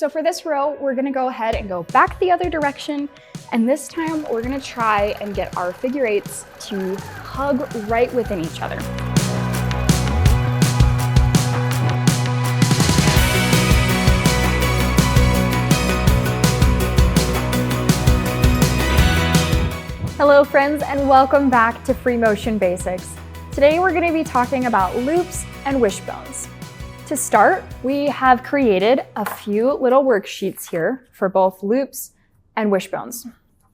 So for this row, we're gonna go ahead and go back the other direction. And this time we're gonna try and get our figure eights to hug right within each other. Hello friends, and welcome back to Free Motion Basics. Today we're gonna be talking about loops and wishbones. To start, we have created a few little worksheets here for both loops and wishbones.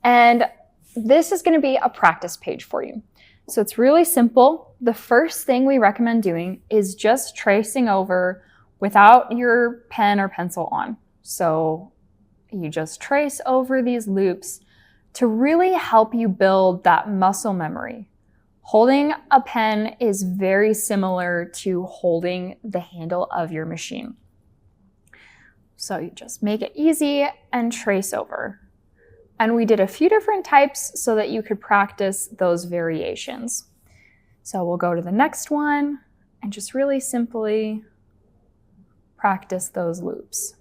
And this is gonna be a practice page for you. So it's really simple. The first thing we recommend doing is just tracing over without your pen or pencil on. So you just trace over these loops to really help you build that muscle memory. Holding a pen is very similar to holding the handle of your machine. So you just make it easy and trace over. And we did a few different types so that you could practice those variations. So we'll go to the next one and just really simply practice those loops.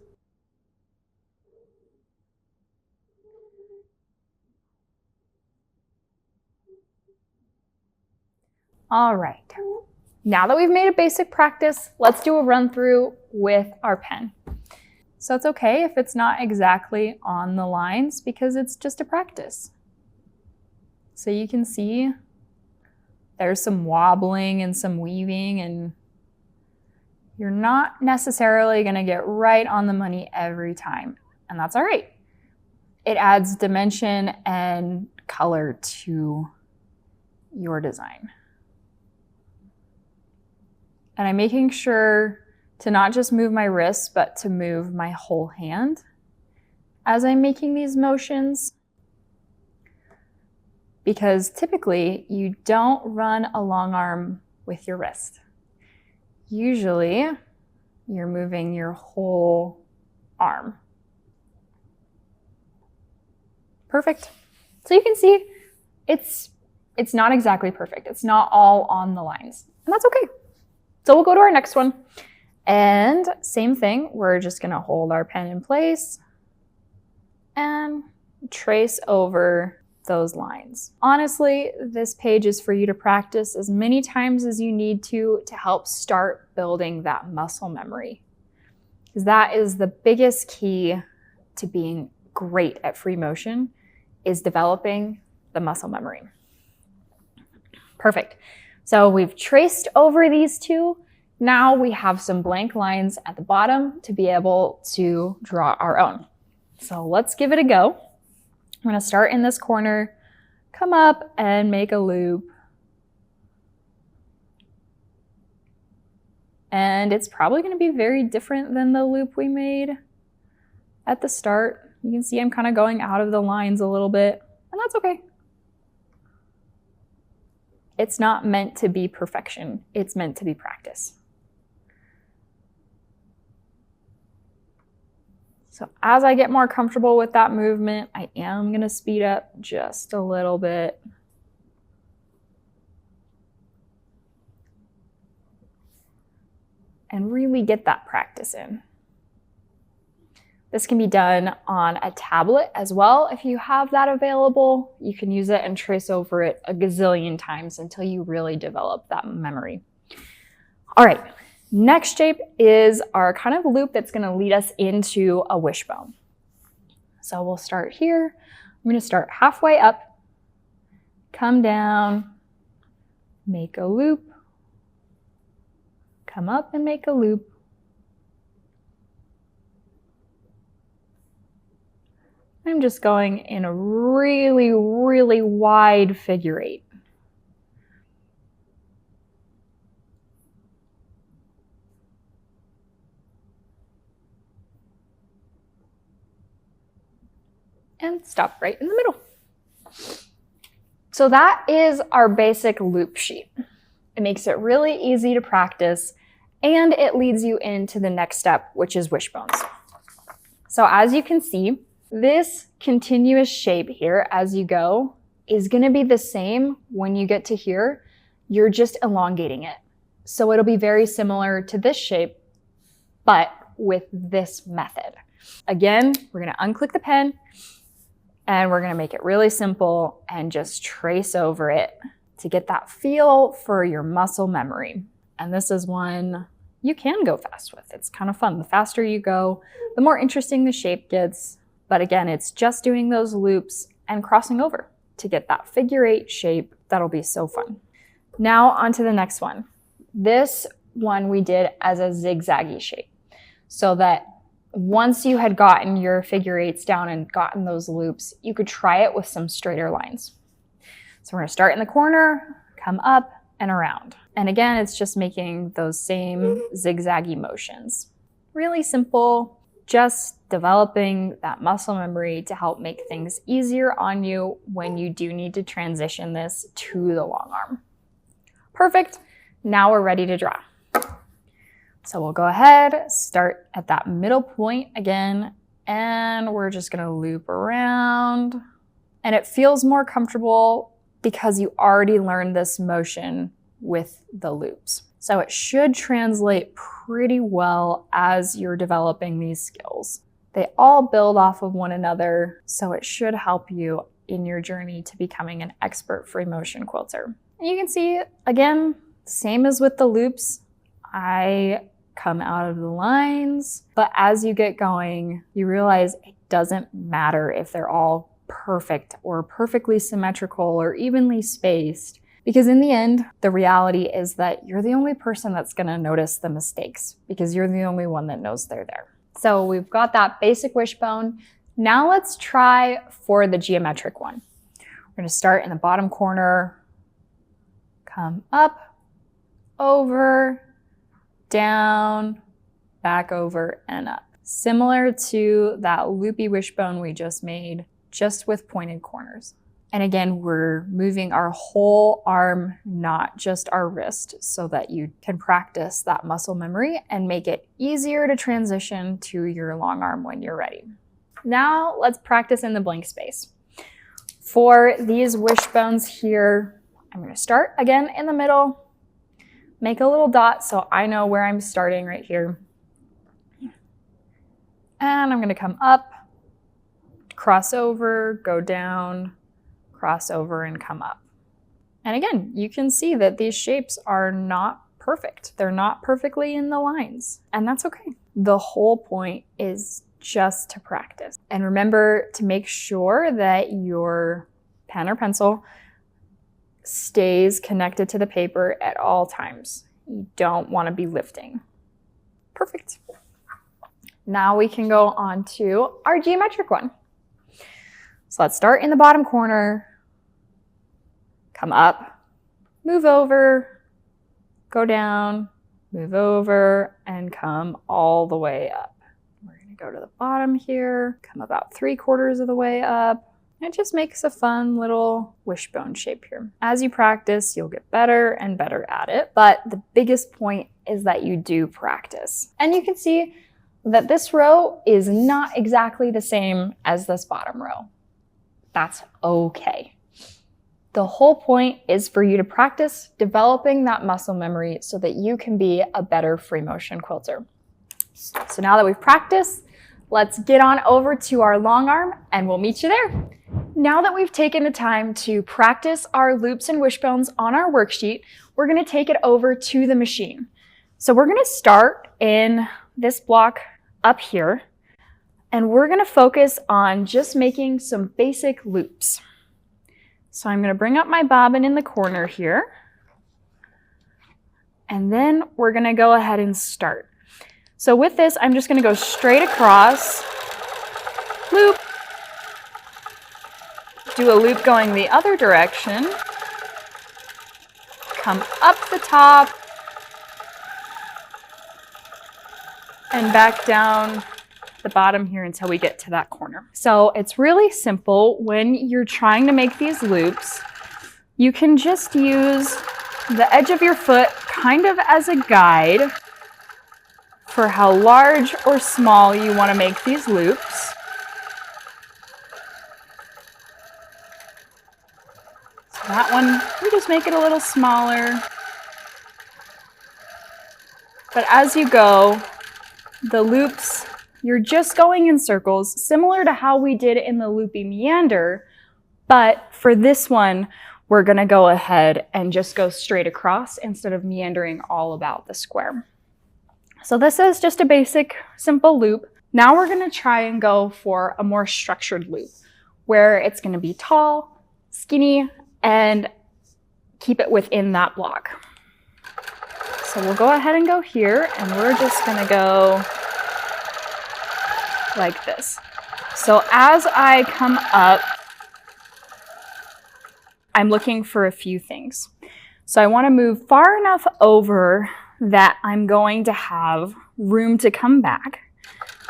All right, now that we've made a basic practice, let's do a run through with our pen. So it's okay if it's not exactly on the lines because it's just a practice. So you can see there's some wobbling and some weaving, and you're not necessarily gonna get right on the money every time, and that's all right. It adds dimension and color to your design. And I'm making sure to not just move my wrists, but to move my whole hand as I'm making these motions. Because typically you don't run a long arm with your wrist. Usually you're moving your whole arm. Perfect. So you can see it's not exactly perfect. It's not all on the lines, and that's okay. So we'll go to our next one. And same thing, we're just gonna hold our pen in place and trace over those lines. Honestly, this page is for you to practice as many times as you need to help start building that muscle memory. Because that is the biggest key to being great at free motion, is developing the muscle memory. Perfect. So we've traced over these two. Now we have some blank lines at the bottom to be able to draw our own. So let's give it a go. I'm going to start in this corner, come up and make a loop. And it's probably going to be very different than the loop we made at the start. You can see I'm kind of going out of the lines a little bit, and that's okay. It's not meant to be perfection. It's meant to be practice. So as I get more comfortable with that movement, I am going to speed up just a little bit. And really get that practice in. This can be done on a tablet as well. If you have that available, you can use it and trace over it a gazillion times until you really develop that memory. All right, next shape is our kind of loop that's gonna lead us into a wishbone. So we'll start here. I'm gonna start halfway up, come down, make a loop, come up and make a loop. I'm just going in a really, really wide figure eight. And stop right in the middle. So that is our basic loop sheet. It makes it really easy to practice, and it leads you into the next step, which is wishbones. So as you can see, this continuous shape here as you go is going to be the same when you get to here. You're just elongating it. So it'll be very similar to this shape, but with this method. Again, we're gonna unclick the pen and we're gonna make it really simple and just trace over it to get that feel for your muscle memory. And this is one you can go fast with. It's kind of fun. The faster you go, the more interesting the shape gets. But again, it's just doing those loops and crossing over to get that figure 8 shape. That'll be so fun. Now on to the next one. This one we did as a zigzaggy shape, so that once you had gotten your figure 8s down and gotten those loops, you could try it with some straighter lines. So we're gonna start in the corner, come up and around. And again, it's just making those same zigzaggy motions. Really simple, just developing that muscle memory to help make things easier on you when you do need to transition this to the long arm. Perfect, now we're ready to draw. So we'll go ahead, start at that middle point again, and we're just gonna loop around. And it feels more comfortable because you already learned this motion with the loops. So it should translate pretty well as you're developing these skills. They all build off of one another, so it should help you in your journey to becoming an expert free motion quilter. And you can see, again, same as with the loops, I come out of the lines, but as you get going, you realize it doesn't matter if they're all perfect or perfectly symmetrical or evenly spaced, because in the end, the reality is that you're the only person that's gonna notice the mistakes because you're the only one that knows they're there. So we've got that basic wishbone. Now let's try for the geometric one. We're gonna start in the bottom corner, come up, over, down, back over and up. Similar to that loopy wishbone we just made, just with pointed corners. And again, we're moving our whole arm, not just our wrist, so that you can practice that muscle memory and make it easier to transition to your long arm when you're ready. Now let's practice in the blank space. For these wishbones here, I'm gonna start again in the middle, make a little dot so I know where I'm starting right here. And I'm gonna come up, cross over, go down, cross over and come up. And again, you can see that these shapes are not perfect. They're not perfectly in the lines, and that's okay. The whole point is just to practice. And remember to make sure that your pen or pencil stays connected to the paper at all times. You don't want to be lifting. Perfect. Now we can go on to our geometric one. So let's start in the bottom corner, come up, move over, go down, move over, and come all the way up. We're gonna go to the bottom here, come about 3/4 of the way up. It just makes a fun little wishbone shape here. As you practice, you'll get better and better at it, but the biggest point is that you do practice. And you can see that this row is not exactly the same as this bottom row. That's okay. The whole point is for you to practice developing that muscle memory so that you can be a better free motion quilter. So now that we've practiced, let's get on over to our long arm and we'll meet you there. Now that we've taken the time to practice our loops and wishbones on our worksheet, we're gonna take it over to the machine. So we're gonna start in this block up here, and we're gonna focus on just making some basic loops. So I'm gonna bring up my bobbin in the corner here, and then we're gonna go ahead and start. So with this, I'm just gonna go straight across, loop, do a loop going the other direction, come up the top, and back down the bottom here until we get to that corner. So it's really simple. When you're trying to make these loops, you can just use the edge of your foot kind of as a guide for how large or small you want to make these loops. So that one, we just make it a little smaller. But as you go, the loops you're just going in circles, similar to how we did in the loopy meander, but for this one, we're gonna go ahead and just go straight across instead of meandering all about the square. So this is just a basic, simple loop. Now we're gonna try and go for a more structured loop, where it's gonna be tall, skinny, and keep it within that block. So we'll go ahead and go here, and we're just gonna go like this. So as I come up, I'm looking for a few things. So I wanna move far enough over that I'm going to have room to come back.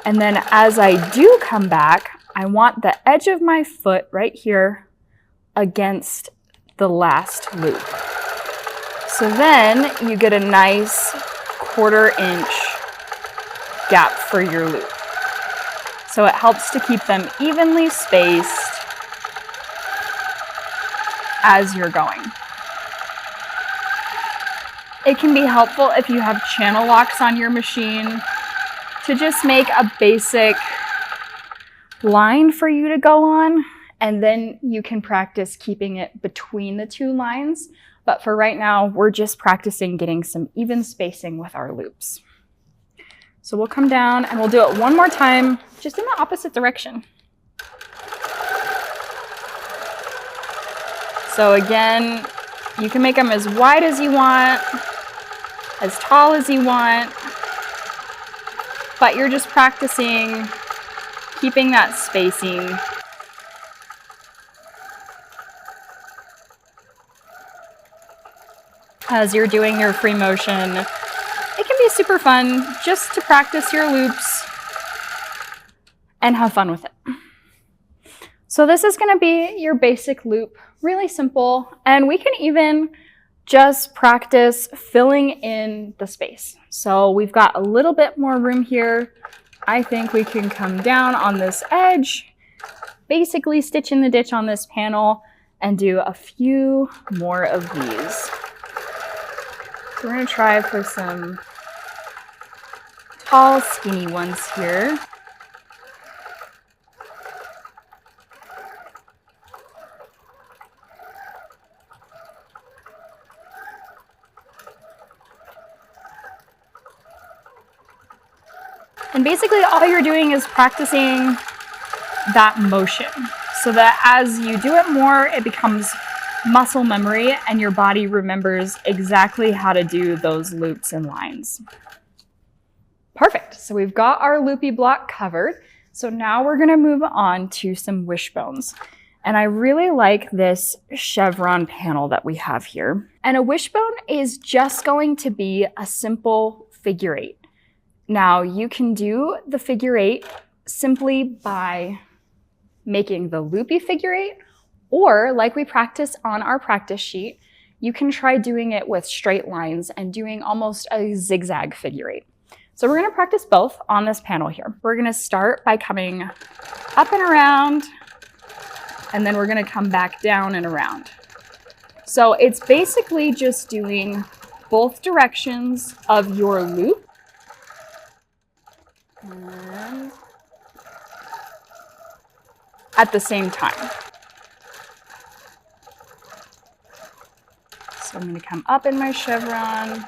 And then as I do come back, I want the edge of my foot right here against the last loop. So then you get a nice 1/4 inch gap for your loop. So it helps to keep them evenly spaced as you're going. It can be helpful if you have channel locks on your machine to just make a basic line for you to go on, and then you can practice keeping it between the two lines. But for right now, we're just practicing getting some even spacing with our loops. So we'll come down and we'll do it one more time, just in the opposite direction. So again, you can make them as wide as you want, as tall as you want, but you're just practicing keeping that spacing. As you're doing your free motion, it can be super fun just to practice your loops and have fun with it. So this is gonna be your basic loop, really simple, and we can even just practice filling in the space. So we've got a little bit more room here. I think we can come down on this edge, basically stitch in the ditch on this panel, and do a few more of these. So we're gonna try for some tall, skinny ones here. And basically all you're doing is practicing that motion so that as you do it more, it becomes muscle memory and your body remembers exactly how to do those loops and lines. Perfect. So we've got our loopy block covered. So now we're going to move on to some wishbones. And I really like this chevron panel that we have here. And a wishbone is just going to be a simple figure eight. Now you can do the figure eight simply by making the loopy figure eight, or like we practice on our practice sheet, you can try doing it with straight lines and doing almost a zigzag figure eight. So we're going to practice both on this panel here. We're going to start by coming up and around, and then we're going to come back down and around. So it's basically just doing both directions of your loop. And at the same time. So I'm going to come up in my chevron.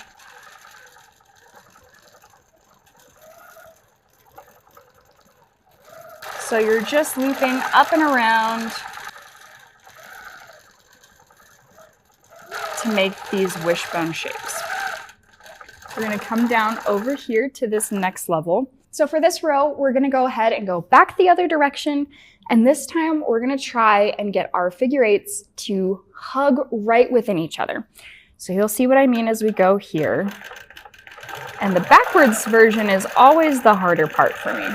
So you're just looping up and around to make these wishbone shapes. We're going to come down over here to this next level. So for this row, we're going to go ahead and go back the other direction. And this time we're going to try and get our figure eights to hug right within each other. So you'll see what I mean as we go here. And the backwards version is always the harder part for me.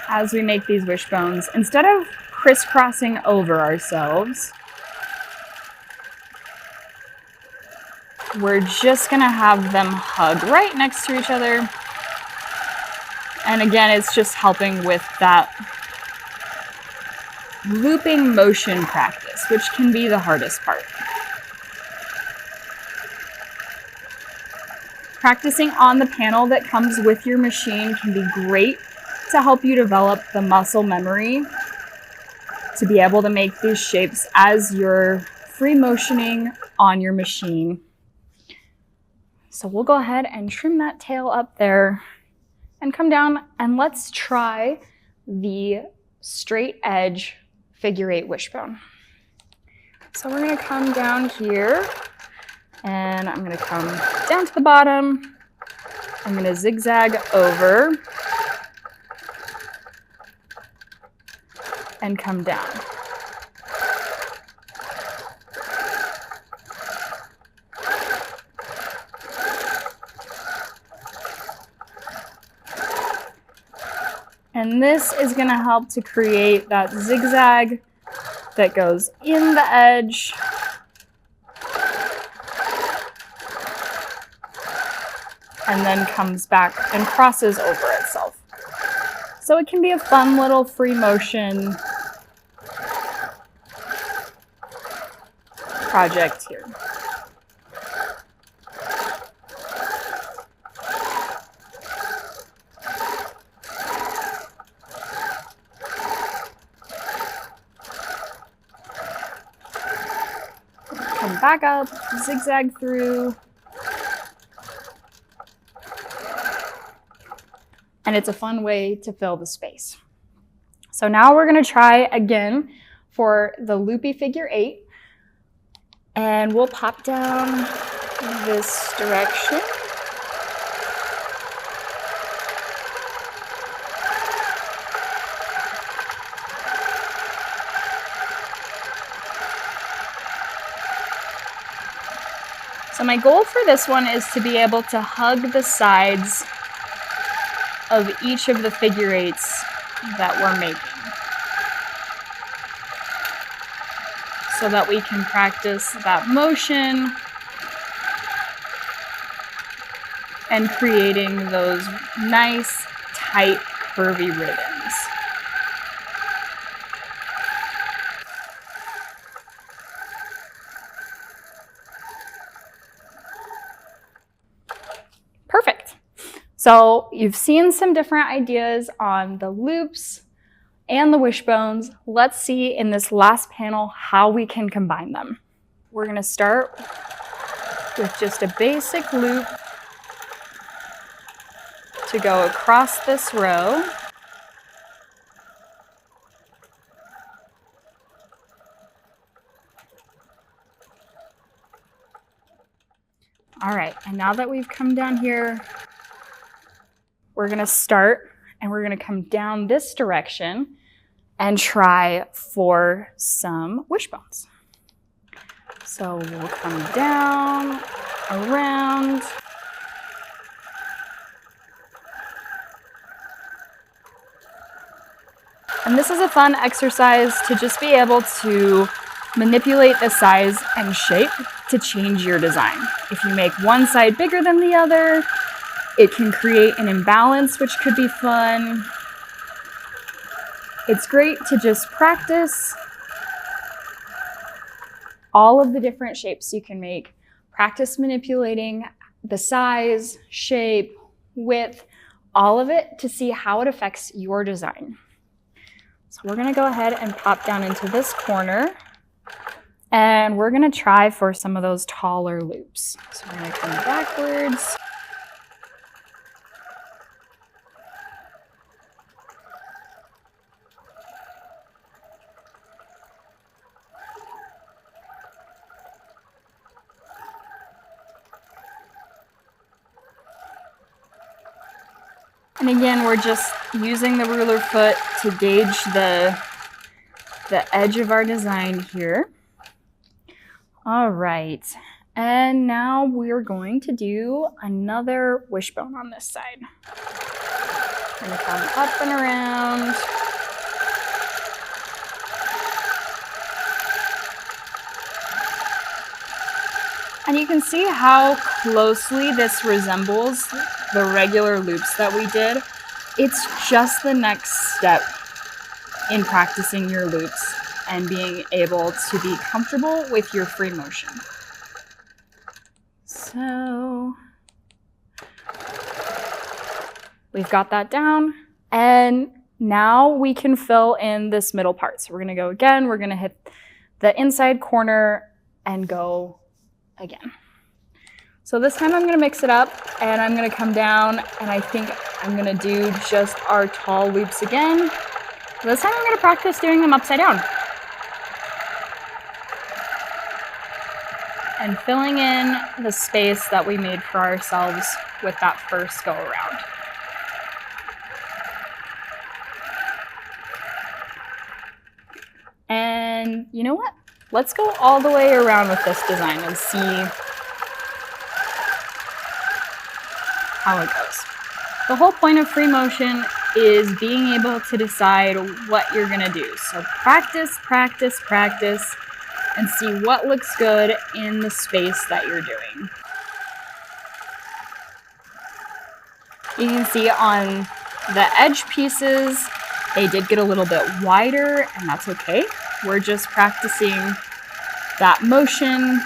As we make these wishbones, instead of crisscrossing over ourselves, we're just gonna have them hug right next to each other. And again, it's just helping with that looping motion practice, which can be the hardest part. Practicing on the panel that comes with your machine can be great to help you develop the muscle memory to be able to make these shapes as you're free motioning on your machine. So we'll go ahead and trim that tail up there and come down, and let's try the straight edge figure 8 wishbone. So we're going to come down here, and I'm going to come down to the bottom. I'm going to zigzag over and come down. And this is going to help to create that zigzag that goes in the edge and then comes back and crosses over itself. So it can be a fun little free motion project here. Come back up, zigzag through. And it's a fun way to fill the space. So now we're going to try again for the loopy figure 8. And we'll pop down this direction. So my goal for this one is to be able to hug the sides of each of the figure 8s that we're making, so that we can practice that motion and creating those nice, tight, curvy ribbons. Perfect. So you've seen some different ideas on the loops and the wishbones. Let's see in this last panel how we can combine them. We're going to start with just a basic loop to go across this row. All right, and now that we've come down here, we're going to start and we're going to come down this direction and try for some wishbones. So we'll come down, around, and this is a fun exercise to just be able to manipulate the size and shape to change your design. If you make one side bigger than the other, it can create an imbalance, which could be fun. It's great to just practice all of the different shapes you can make. Practice manipulating the size, shape, width, all of it to see how it affects your design. So we're gonna go ahead and pop down into this corner, and we're gonna try for some of those taller loops. So we're gonna come backwards. And again, we're just using the ruler foot to gauge the edge of our design here. All right, and now we're going to do another wishbone on this side. We're gonna come up and around. And you can see how closely this resembles the regular loops that we did. It's just the next step in practicing your loops and being able to be comfortable with your free motion. So We've got that down, and now we can fill in this middle part. So we're gonna go again, we're gonna hit the inside corner and go again. So this time I'm gonna mix it up and I'm gonna come down and I think I'm gonna do just our tall loops again. This time I'm gonna practice doing them upside down. And filling in the space that we made for ourselves with that first go around. And you know what? Let's go all the way around with this design and see how it goes. The whole point of free motion is being able to decide what you're gonna do. So practice, practice, practice, and see what looks good in the space that you're doing. You can see on the edge pieces, they did get a little bit wider, and that's okay. We're just practicing that motion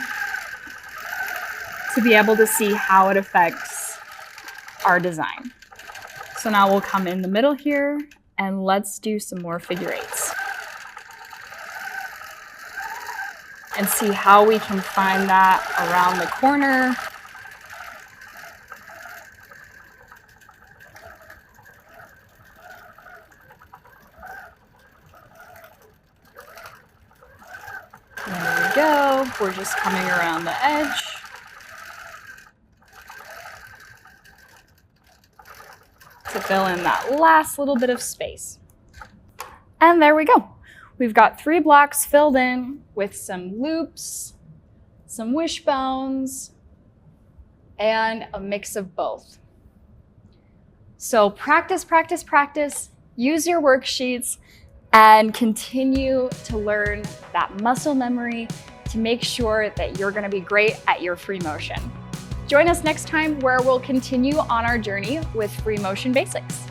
to be able to see how it affects our design. So now we'll come in the middle here, and let's do some more figure eights. And see how we can find that around the corner. There we go. We're just coming around the edge. To fill in that last little bit of space. And there we go. We've got 3 blocks filled in with some loops, some wishbones, and a mix of both. So practice, practice, practice, use your worksheets, and continue to learn that muscle memory to make sure that you're gonna be great at your free motion. Join us next time where we'll continue on our journey with free motion basics.